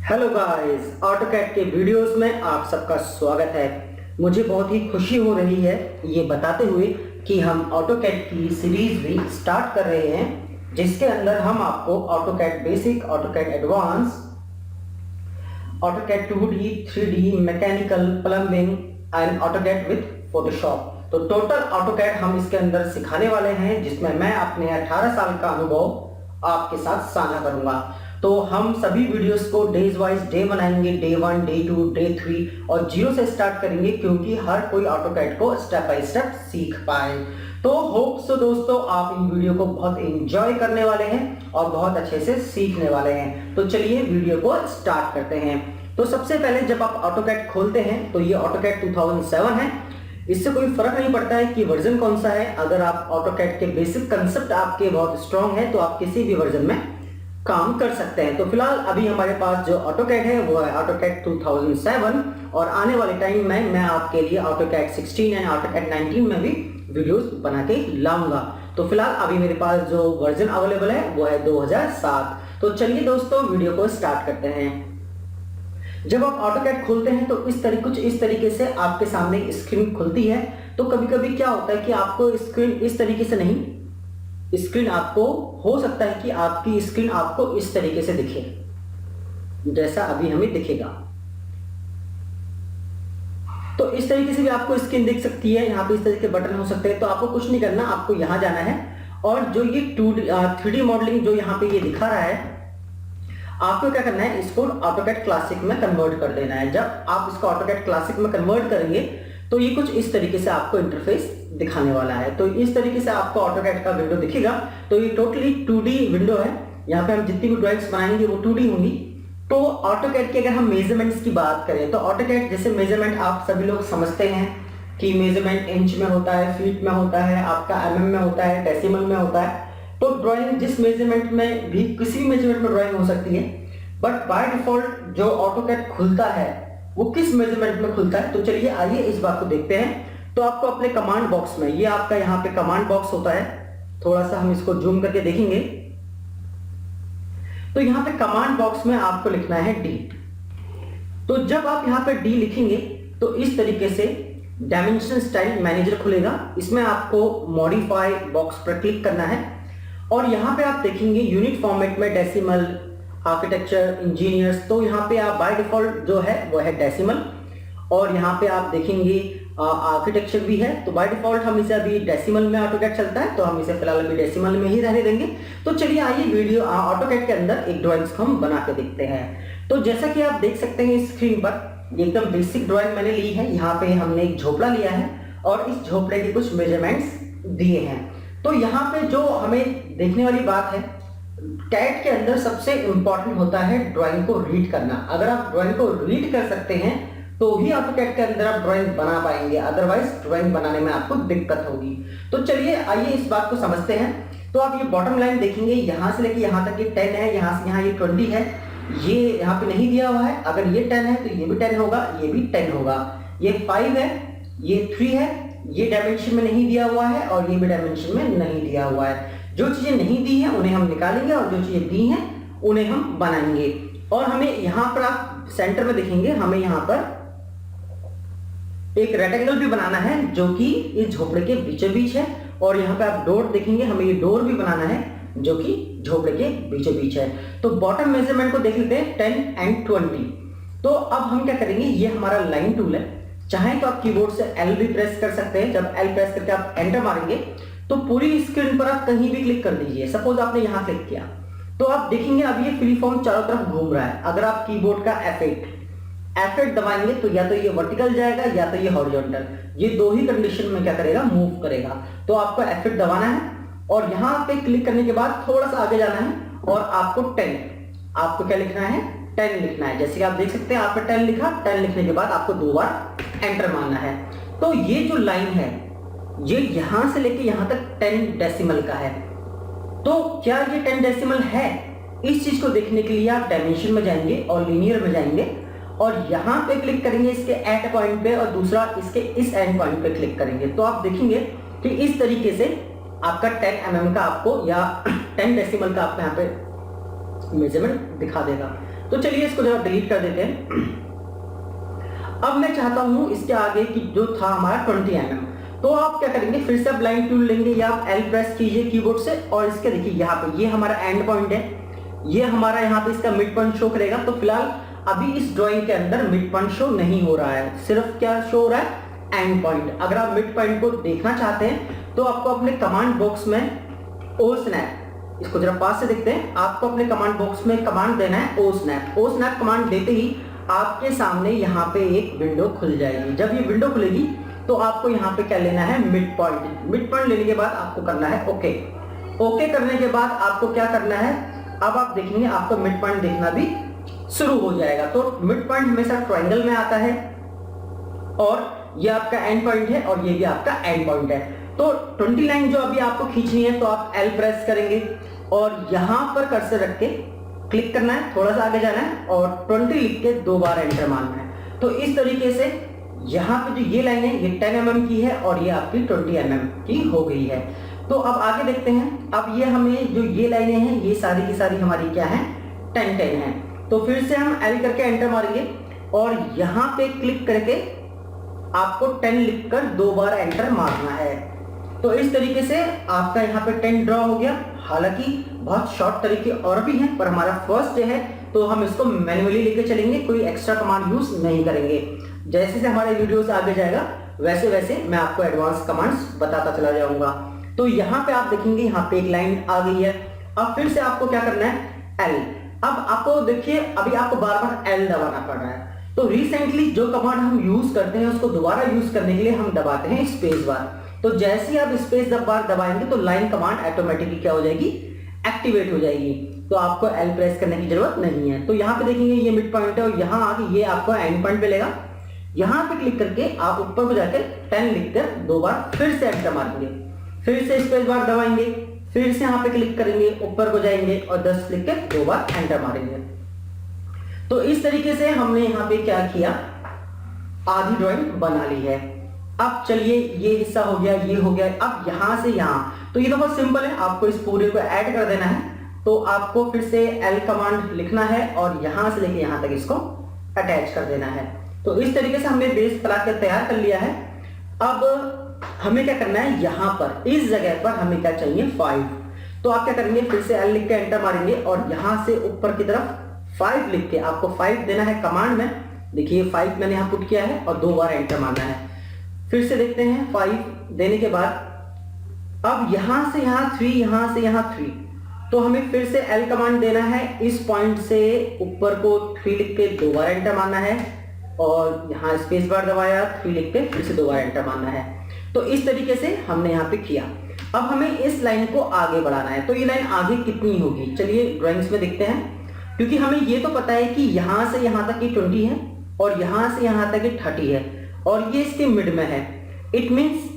Hello guys, AutoCAD के videos में आप सबका स्वागत है। मुझे बहुत ही खुशी हो रही है ये बताते हुए कि हम ऑटोकैड की सीरीज भी स्टार्ट कर रहे हैं, जिसके अंदर हम आपको AutoCAD basic, AutoCAD advance, AutoCAD 2D, 3D, mechanical, plumbing and AutoCAD with Photoshop. तो टोटल ऑटोकैड हम इसके अंदर सिखाने वाले हैं, जिसमें मैं अपने 18 साल का अनुभव आपके साथ साझा करूंगा। तो हम सभी वीडियोस को डेज वाइज डे बनाएंगे, डे 1, डे 2, डे 3 और 0 से स्टार्ट करेंगे, क्योंकि हर कोई ऑटोकैड को स्टेप बाय स्टेप सीख पाए। तो होप सो दोस्तों आप इन वीडियो को बहुत एंजॉय करने वाले हैं और बहुत अच्छे से सीखने वाले हैं। तो चलिए वीडियो को स्टार्ट करते हैं। तो सबसे पहले जब आप ऑटोकैड खोलते हैं तो ये ऑटोकैड 2007 है। इससे कोई फर्क नहीं पड़ता है कि वर्जन कौन सा है। अगर आप ऑटोकैड के बेसिक कंसेप्ट आपके बहुत स्ट्रांग है तो आप किसी भी वर्जन में काम कर सकते हैं। तो फिलहाल अभी हमारे पास जो ऑटोकैड है वो है ऑटोकैड 2007 और आने वाले टाइम में मैं आपके लिए ऑटोकैड 16 एंड ऑटोकैड 19 में भी वीडियोस बना के लाऊंगा। तो फिलहाल अभी मेरे पास जो वर्जन अवेलेबल है वो है 2007। तो चलिए दोस्तों वीडियो को स्टार्ट करते हैं। जब आप ऑटोकैड खोलते हैं तो कुछ इस तरीके से आपके सामने स्क्रीन खुलती है। तो कभी कभी क्या होता है कि आपको स्क्रीन इस तरीके से नहीं, स्क्रीन आपको हो सकता है कि आपकी स्क्रीन आपको इस तरीके से दिखे, जैसा अभी हमें दिखेगा। तो इस तरीके से भी आपको स्क्रीन दिख सकती है। यहाँ पे इस तरीके के बटन हो सकते हैं। तो आपको कुछ नहीं करना, आपको यहां जाना है और जो ये 3D मॉडलिंग जो यहाँ पे ये दिखा रहा है, आपको क्या करना है, इसको ऑटोकैड क्लासिक में कन्वर्ट कर देना है। जब आप इसको ऑटोकैड क्लासिक में कन्वर्ट करेंगे तो ये कुछ इस तरीके से आपको इंटरफेस दिखाने वाला है। तो इस तरीके से आपको ऑटोकैड का विंडो दिखेगा। तो ये टोटली 2D विंडो है। यहाँ पे हम जितनी भी ड्राइंग्स बनाएंगे वो 2D होंगी। तो ऑटोकैड की अगर हम मेजरमेंट्स की बात करें तो ऑटोकैड जैसे मेजरमेंट आप सभी लोग समझते हैं कि मेजरमेंट इंच में होता है, फीट में होता है, आपका mm में होता है, डेसिमल में होता है। तो ड्राइंग जिस मेजरमेंट में भी, किसी भी मेजरमेंट में ड्राइंग हो सकती है, बट बाय डिफॉल्ट जो ऑटोकैड खुलता है वो किस मेजरमेंट में खुलता है। तो चलिए आइए इस बात को देखते हैं। तो आपको अपने कमांड बॉक्स में, ये आपका यहाँ पे कमांड बॉक्स होता है, थोड़ा सा हम इसको जूम करके देखेंगे। तो यहाँ पे कमांड बॉक्स में आपको लिखना है D। तो जब आप यहाँ पे D लिखेंगे तो इस तरीके से डायमेंशन स्टाइल मैनेजर खुलेगा। इसमें आपको मॉडिफाई बॉक्स पर क्लिक करना है और यहाँ पे आप देखेंगे यूनिट फॉर्मेट में डेसिमल, आर्किटेक्चर, इंजीनियर्स। तो यहाँ पे आप बाय डिफॉल्ट जो है वो है डेसिमल और यहाँ पे आप देखेंगे आर्किटेक्चर भी है। तो बाय डिफॉल्ट हम इसे अभी डेसिमल में ऑटोकैड चलता है, तो हम इसे फिलहाल अभी डेसिमल में ही रहने देंगे। तो चलिए आइए वीडियो ऑटोकैड के अंदर एक ड्राइंग्स को हम बना के देखते हैं। तो जैसा कि आप देख सकते हैं स्क्रीन पर, एकदम बेसिक ड्राइंग मैंने ली है। यहाँ पे हमने एक झोपड़ा लिया है और इस झोपड़े के कुछ मेजरमेंट्स दिए हैं। तो यहाँ पे जो हमें देखने वाली बात है, कैड के अंदर सबसे इंपॉर्टेंट होता है ड्राइंग को रीड करना। अगर आप ड्राइंग को रीड कर सकते हैं तो ही ऑटोकैड के अंदर आप ड्राइंग बना पाएंगे, अदरवाइज ड्राइंग बनाने में आपको दिक्कत होगी। तो चलिए आइए इस बात को समझते हैं। तो आप ये बॉटम लाइन देखेंगे, यहां से लेके यहां तक ये 10 है, यहां से यहां ये 20 है। ये यहाँ पे नहीं दिया हुआ है। अगर ये 10 है तो ये भी 10 होगा, ये भी 10 होगा। ये 5 है, ये 3 है, ये डायमेंशन में नहीं दिया हुआ है और ये भी डायमेंशन में नहीं दिया हुआ है। जो चीजें नहीं दी हैं उन्हें हम निकालेंगे और जो चीजें दी हैं उन्हें हम बनाएंगे। और हमें यहाँ पर आप सेंटर में देखेंगे, हमें यहाँ पर एक रेक्टेंगल भी बनाना है जो कि इस झोपड़े के बीचों बीच है। और यहाँ पे आप डोर देखेंगे, हमें ये डोर भी बनाना है जो कि झोपड़े के बीचों बीच है। तो बॉटम मेजरमेंट को देख लेते हैं, 10 एंड 20। तो अब हम क्या करेंगे, ये हमारा लाइन टूल है। चाहे तो आप कीबोर्ड से L भी प्रेस कर सकते हैं। जब L प्रेस करके आप एंटर मारेंगे तो पूरी स्क्रीन पर आप कहीं भी क्लिक कर दीजिए। सपोज आपने यहां क्लिक किया तो आप देखेंगे अब ये फ्री फॉर्म चारों तरफ घूम रहा है। अगर आप कीबोर्ड का F8 दबाएंगे तो या तो ये वर्टिकल जाएगा या तो ये हॉरिजॉन्टल, ये दो ही कंडीशन में क्या करेगा, मूव करेगा। तो आपको F8 दबाना है और यहां पे क्लिक करने के बाद थोड़ा सा आगे जाना है और आपको 10, आपको क्या लिखना है, 10 लिखना है। जैसे कि आप देख सकते हैं आपने 10 लिखा। 10 लिखने के बाद आपको 2 बार एंटर मारना है। तो ये जो लाइन है ये यहां से लेके यहां तक 10 डेसिमल का है। तो क्या ये 10 डेसिमल है? इस चीज को देखने के लिए आप डायमेंशन में जाएंगे और लीनियर में जाएंगे और यहां पे क्लिक करेंगे इसके एट पॉइंट पे और दूसरा इसके इस एंड पॉइंट पे क्लिक करेंगे। तो आप देखेंगे कि इस तरीके से आपका 10 mm का आपको या 10 डेसिमल का आपको यहाँ पे मेजरमेंट दिखा देगा। तो चलिए इसको जरा डिलीट कर देते हैं। अब मैं चाहता हूं इसके आगे की जो था हमारा 20 mm, तो आप क्या करेंगे, फिर से आप लाइन टूल लेंगे या आप L प्रेस कीजिए कीबोर्ड से, और इसके देखिए यहाँ पे ये हमारा एंड पॉइंट है, ये हमारा यहाँ पे इसका मिड पॉइंट शो करेगा। तो फिलहाल अभी इस ड्राइंग के अंदर मिड पॉइंट शो नहीं हो रहा है, सिर्फ क्या शो हो रहा है, एंड पॉइंट। अगर आप मिड पॉइंट को देखना चाहते हैं तो आपको अपने कमांड बॉक्स में ओ स्नैप, इसको जरा पास से देखते हैं, आपको अपने कमांड बॉक्स में कमांड देना है ओ स्नैप। ओ स्नैप कमांड देते ही आपके सामने यहाँ पे एक विंडो खुल जाएगी। जब ये विंडो खुलेगी तो आपको यहाँ पे क्या लेना है, मिड पॉइंट। मिड पॉइंट लेने के बाद आपको करना है ओके। ओके करने के बाद आपको क्या करना है, अब आप देखेंगे आपको मिड पॉइंट देखना भी शुरू हो जाएगा। तो मिड पॉइंट हमेशा ट्रायंगल में आता है, और ये आपका एंड पॉइंट है और ये भी आपका एंड पॉइंट है। तो 20 लाइन जो अभी आपको खींचनी है तो आप L प्रेस करेंगे और यहां पर कर्सर रख के क्लिक करना है, थोड़ा सा आगे जाना है और 20 लिख के 2 बार एंटर मारना है। तो इस तरीके से यहाँ पे जो ये लाइन है ये 10 mm की है और ये आपकी 20 mm की हो गई है। तो अब आगे देखते हैं। अब ये हमें जो ये लाइनें हैं ये सारी की सारी हमारी क्या है, 10-10 है। तो फिर से हम L करके एंटर मारेंगे और यहाँ पे क्लिक करके आपको 10 लिखकर 2 बार एंटर मारना है। तो इस तरीके से आपका यहाँ पे 10 ड्रॉ हो गया। हालांकि बहुत शॉर्ट तरीके और भी हैं, पर हमारा फर्स्ट डे है तो हम इसको मैन्युअली लेके चलेंगे, कोई एक्स्ट्रा कमांड यूज नहीं करेंगे। जैसे जैसे हमारे वीडियोस आगे जाएगा वैसे वैसे मैं आपको एडवांस कमांड्स बताता चला जाऊंगा। तो यहाँ पे आप देखेंगे यहाँ पे एक लाइन आ गई है। अब फिर से आपको क्या करना है, L। अब आपको देखिए अभी आपको बार बार L दबाना पड़ रहा है। तो रिसेंटली जो कमांड हम यूज करते हैं उसको दोबारा यूज करने के लिए हम दबाते हैं स्पेस बार। तो जैसे ही आप स्पेस बार दबाएंगे तो लाइन कमांड ऑटोमेटिकली क्या हो जाएगी, एक्टिवेट हो जाएगी। तो आपको L प्रेस करने की जरूरत नहीं है। तो यहाँ पे देखेंगे ये मिड पॉइंट है और यहाँ आके ये आपको एंड पॉइंट मिलेगा। यहाँ पे क्लिक करके आप ऊपर को जाकर 10 लिखकर 2 बार फिर से एंटर मारेंगे, फिर से स्पेस बार दबाएंगे, फिर से यहाँ पे क्लिक करेंगे, ऊपर को जाएंगे और 10 लिखकर 2 बार एंटर मारेंगे। तो इस तरीके से हमने यहाँ पे क्या किया, आधी ड्राइंग बना ली है। अब चलिए ये हिस्सा हो गया, ये हो गया। अब यहां से यहां, तो ये तो बहुत सिंपल है, आपको इस पूरे को ऐड कर देना है। तो आपको फिर से L कमांड लिखना है और यहां से लेके यहां तक इसको अटैच कर देना है। तो इस तरीके से हमने बेस बना के तैयार कर लिया है। अब हमें क्या करना है, यहां पर इस जगह पर हमें क्या चाहिए, 5। तो आप क्या करेंगे, फिर से L लिख के एंटर मारेंगे और यहां से ऊपर की तरफ 5 लिख के आपको 5 देना है कमांड में। देखिए 5 मैंने यहां पुट किया है और 2 बार एंटर मारना है। फिर से देखते हैं 5 देने के बाद अब यहां से यहां 3, यहां से यहां 3। तो हमें फिर से L कमांड देना है, इस पॉइंट से ऊपर को 3 लिख के 2 बार एंटर मारना है और यहां स्पेस बार दबाया, 3 लिख के फिर से 2 बार एंटर मारना है। तो इस तरीके से हमने यहाँ पे किया। अब हमें इस लाइन को आगे बढ़ाना है। तो ये लाइन आगे कितनी होगी, चलिए ड्राइंग्स में देखते हैं। क्योंकि हमें ये तो पता है कि यहां से यहां तक ये 20 है और यहां से यहां तक ये 30 है और ये इसके मिड में है। इट मींस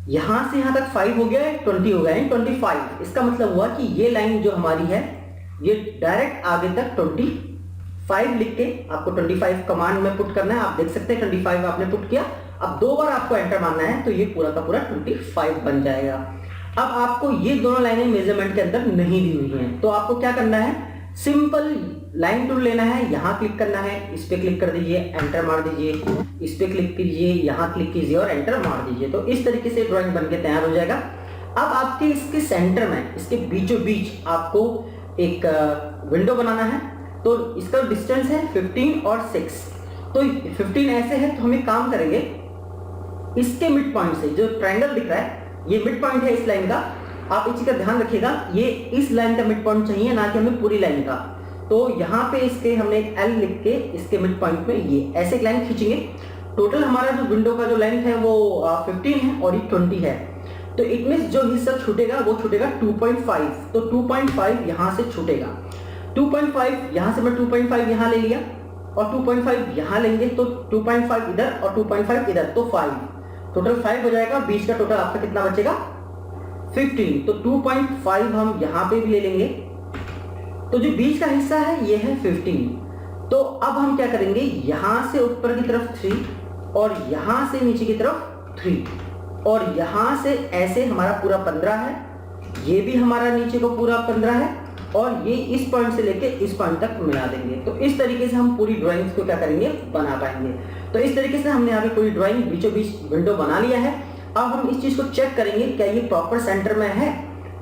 यहां से यहां तक 5 हो गया, 20 हो गया, 25। इसका मतलब हुआ कि ये लाइन जो हमारी है ये डायरेक्ट आगे तक 25 लिख के आपको 25 कमांड में पुट करना है। आप देख सकते हैं 25 आपने पुट किया। अब 2 बार आपको एंटर मारना है तो ये पूरा का पूरा 25 बन जाएगा। अब आपको ये दोनों लाइनें मेजरमेंट के अंदर नहीं दी हुई हैं, तो आपको क्या करना है, सिंपल लाइन टूल लेना है, यहां क्लिक करना है, इस पे क्लिक कर दीजिए, एंटर मार दीजिए, इस पे क्लिक कीजिए, यहां क्लिक कीजिए और एंटर मार दीजिए। तो इस तरीके से ड्राइंग बनके तैयार हो जाएगा। अब आपके इसके सेंटर में, इसके बीचों बीच आपको एक विंडो बनाना है। तो इसका डिस्टेंस है 15 और 6। तो 15 ऐसे है तो हम एक काम करेंगे, इसके मिड पॉइंट से जो ट्रायंगल दिख रहा है ये मिड पॉइंट है इस लाइन का। आप इसी का ध्यान रखिएगा, ये इस लाइन का मिड पॉइंट चाहिए, ना कि हमें पूरी लाइन का। तो यहाँ पे इसके हमने एक L लिख के इसके मिड पॉइंट में ये ऐसे एक लाइन खींचेंगे। टोटल हमारा जो विंडो का जो लेंथ है वो 15 है और ये 20 है। तो इट मींस जो हिस्सा छूटेगा वो छूटेगा 2.5। तो 2.5 यहाँ से छूटेगा। 2.5 यहाँ से मैं 2.5 यहाँ ले लिया और 2.5 यहाँ लेंगे, तो 2.5 इधर और 2.5 इधर, तो 5 टोटल 5 हो जाएगा। बीच का टोटल आपका कितना बचेगा, 15। तो 2.5 हम यहाँ पे भी ले लेंगे। तो जो बीच का हिस्सा है ये है 15। तो अब हम क्या करेंगे, यहां से ऊपर की तरफ 3 और यहां से नीचे की तरफ 3 और यहां से ऐसे हमारा पूरा 15 है, ये भी हमारा नीचे को पूरा 15 है और ये इस पॉइंट से लेके इस पॉइंट तक मिला देंगे। तो इस तरीके से हम पूरी ड्राइंग्स को क्या करेंगे, बना पाएंगे। तो इस तरीके से हमने यहाँ पे पूरी ड्राइंग बीचों बीच विंडो बना लिया है। अब हम इस चीज को चेक करेंगे क्या ये प्रॉपर सेंटर में है।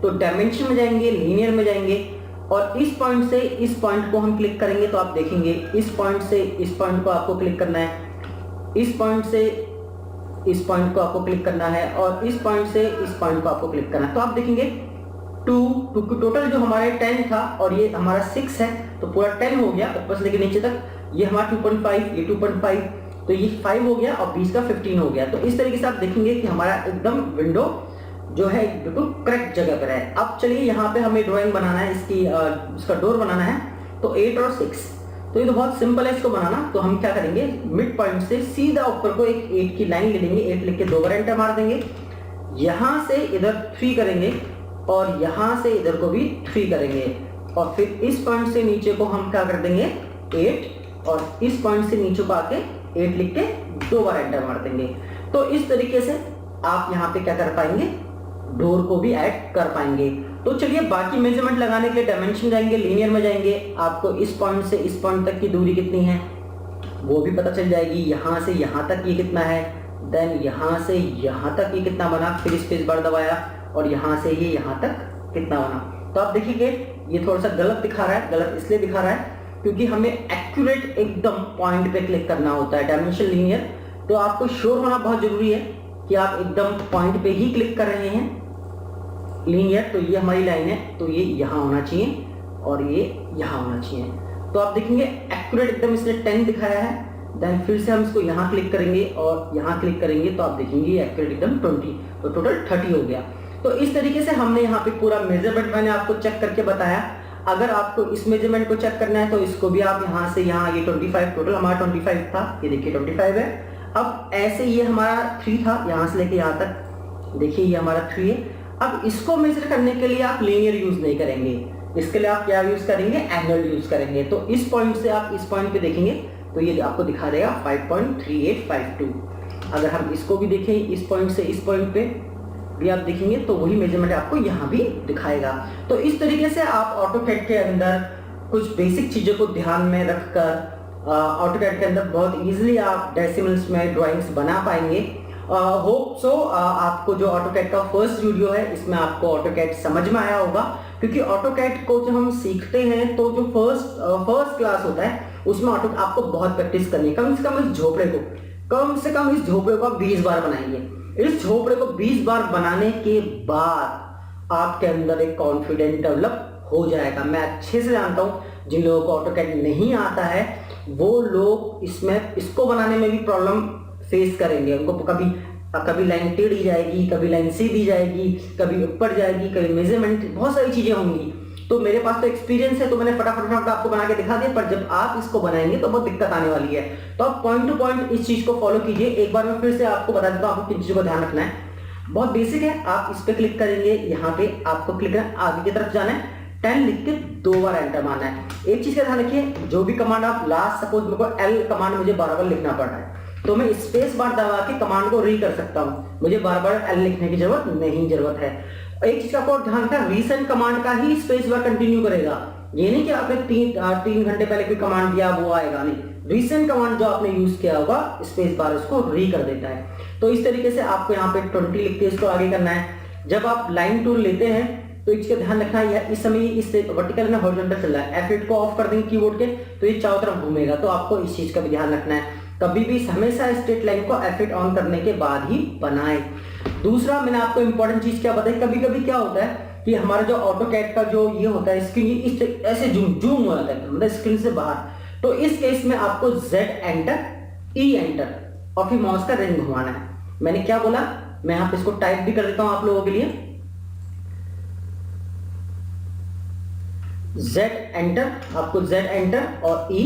तो डायमेंशन में जाएंगे, लीनियर में जाएंगे और इस पॉइंट से इस पॉइंट को हम क्लिक करेंगे। तो आप देखेंगे इस पॉइंट से इस पॉइंट को आपको क्लिक करना है, इस पॉइंट से इस पॉइंट को आपको क्लिक करना है और इस पॉइंट से इस पॉइंट को आपको क्लिक करना है। तो आप देखेंगे टोटल जो हमारे 10 था और ये हमारा 6 है, तो पूरा 10 हो गया ऊपर से लेके नीचे तक। ये हमारा 2.5, ये 2.5, तो ये 5 हो गया और बीच का 15 हो गया। तो इस तरीके से आप देखेंगे कि हमारा एकदम विंडो जो है बिल्कुल करेक्ट जगह पर है। अब चलिए यहाँ पे हमें ड्राइंग बनाना है, इसका डोर बनाना है। तो 8 और 6, तो ये तो बहुत सिंपल है इसको बनाना। तो हम क्या करेंगे, मिड पॉइंट से सीधा ऊपर को एक 8 की लाइन ले लेंगे, 8 लिख के 2 बार एंटर मार देंगे। यहां से इधर 3 करेंगे और यहां से इधर को भी 3 करेंगे और फिर इस पॉइंट से नीचे को हम क्या कर देंगे 8 और इस पॉइंट से नीचे को आके 8 लिख के 2 बार एंटर मार देंगे। तो इस तरीके से आप यहाँ पे क्या कर पाएंगे, डोर को भी ऐड कर पाएंगे। तो चलिए बाकी मेजरमेंट लगाने के लिए डायमेंशन जाएंगे, लीनियर में जाएंगे, आपको इस पॉइंट से इस पॉइंट तक की दूरी कितनी है वो भी पता चल जाएगी। यहाँ से यहाँ तक ये कितना है, देन यहाँ से यहाँ तक ये कितना बना, फिर स्पेस बार दबाया और यहाँ से ये यहाँ तक कितना बना। तो आप देखिए ये थोड़ा सा गलत दिखा रहा है। गलत इसलिए दिखा रहा है क्योंकि हमें एक्यूरेट एकदम पॉइंट पे क्लिक करना होता है। डायमेंशन लीनियर, तो आपको श्योर होना बहुत जरूरी है कि आप एकदम पॉइंट पे ही क्लिक कर रहे हैं। लीनियर, तो ये हमारी लाइन है, तो ये यहाँ होना चाहिए और ये यहाँ होना चाहिए। तो आप देखेंगे एक्यूरेट एकदम इसने 10 दिखाया है। देन फिर से हम इसको यहाँ क्लिक करेंगे और यहाँ क्लिक करेंगे तो आप देखेंगे एक्यूरेट एकदम 20, तो टोटल 30 हो गया। तो इस तरीके से हमने यहाँ पे पूरा मेजरमेंट मैंने आपको चेक करके बताया। अगर आपको इस मेजरमेंट को चेक करना है तो इसको भी आप यहाँ से यहाँ, ये 25 टोटल हमारा 25 था, ये देखिए 25 है। अब ऐसे ये हमारा 3 था, यहाँ से लेके यहाँ तक देखिए ये हमारा 3 है। अब इसको मेजर करने के लिए आप लीनियर यूज नहीं करेंगे, इसके लिए आप क्या यूज करेंगे, एंगल यूज करेंगे। तो इस पॉइंट से आप इस पॉइंट पे देखेंगे तो ये आपको दिखा देगा 5.3852। अगर हम इसको भी देखें इस पॉइंट से इस पॉइंट पे भी आप देखेंगे तो वही मेजरमेंट आपको यहाँ भी दिखाएगा। तो इस तरीके से आप ऑटोकैड के अंदर कुछ बेसिक चीजों को ध्यान में रखकर ऑटोकैड के अंदर बहुत इजीली आप डेसिमल्स में ड्राइंग्स बना पाएंगे। होप सो आपको जो ऑटोकैड का फर्स्ट वीडियो है इसमें आपको ऑटोकैड समझ में आया होगा, क्योंकि ऑटोकैड को जब हम सीखते हैं तो जो फर्स्ट क्लास होता है उसमें आपको बहुत प्रैक्टिस करनी है। कम से कम इस झोपड़े को आप 20 बार बनाएंगे। इस झोपड़े को 20 बार बनाने के बाद आपके अंदर एक कॉन्फिडेंस डेवलप हो जाएगा। मैं अच्छे से जानता हूं जिन लोगों को ऑटोकैड नहीं आता है वो लोग इसको बनाने में भी प्रॉब्लम फेस करेंगे। उनको कभी लाइन टेढ़ी जाएगी, कभी लाइन सीधी जाएगी, कभी ऊपर जाएगी, कभी मेजरमेंट, बहुत सारी चीजें होंगी। तो मेरे पास तो एक्सपीरियंस है तो मैंने फटाफट आपको बना के दिखा दिया, पर जब आप इसको बनाएंगे तो बहुत दिक्कत आने वाली है। तो आप पॉइंट टू पॉइंट इस चीज को फॉलो कीजिए। एक बार मैं फिर से आपको बता देता हूँ आपको किन चीजों का ध्यान रखना है। बहुत बेसिक है, आप इस पे क्लिक करेंगे, यहाँ पे आपको क्लिक करना, आगे की तरफ जाना है, 10 लिख के 2 बार एंटर मारना है। एक चीज का ध्यान रखिए, जो भी कमांड आप लास्ट, सपोज मेरे को L कमांड मुझे बार-बार लिखना पड़ रहा है तो मैं स्पेस बार दबा के कमांड को री कर सकता हूं, मुझे बार-बार L लिखने की जरूरत है। एक चीज का आपको ध्यान रखना, रीसेंट कमांड का ही स्पेस बार कंटिन्यू करेगा। ये नहीं कि आपने 3 घंटे पहले कोई कमांड दिया वो आएगा, नहीं, रीसेंट कमांड जो आपने यूज किया होगा स्पेस बार उसको री कर देता है। तो इस तरीके से आपको यहाँ पे 20 लिख के इसको आगे करना है। जब आप लाइन टूल लेते हैं तो इसका ध्यान रखना है, इस समय इस वर्टिकल में हॉरिजॉन्टल चल रहा है, F8 को ऑफ कर देंगे कीबोर्ड के तो ये चारों तरफ घूमेगा। तो आपको इस चीज का भी ध्यान रखना है, कभी भी हमेशा स्ट्रेट लाइन को F8 ऑन करने के बाद ही बनाएं। दूसरा मैंने आपको इंपॉर्टेंट चीज क्या बताई, कभी कभी क्या होता है कि हमारा जो ऑटोकैड का जो ये होता है स्क्रीन इस ऐसे जूम हो जाता है, मतलब स्क्रीन से बाहर। तो इस केस में आपको Z एंटर, E एंटर और फिर माउस का रिंग घुमाना है। मैंने क्या बोला, मैं यहाँ पे इसको टाइप भी कर देता हूं आप लोगों के लिए, Z एंटर, आपको Z एंटर और E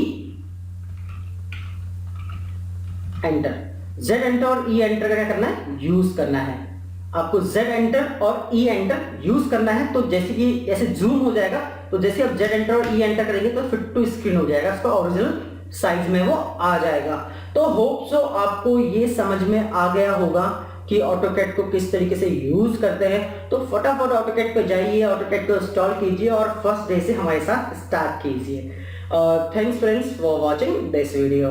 एंटर, Z एंटर और E एंटर का क्या करना है, यूज करना है। आपको Z एंटर और E एंटर यूज करना है। तो जैसे कि ऐसे जूम हो जाएगा, तो जैसे आप Z एंटर और E एंटर करेंगे तो फिट टू स्क्रीन हो जाएगा, उसका ओरिजिनल साइज में वो आ जाएगा। तो होप सो आपको ये समझ में आ गया होगा कि ऑटोकैड को किस तरीके से यूज करते हैं, तो फटाफट ऑटोकैड पे जाइए, ऑटोकैड को इंस्टॉल कीजिए और फर्स्ट डे से हमारे साथ स्टार्ट कीजिए। Thanks friends for watching this video.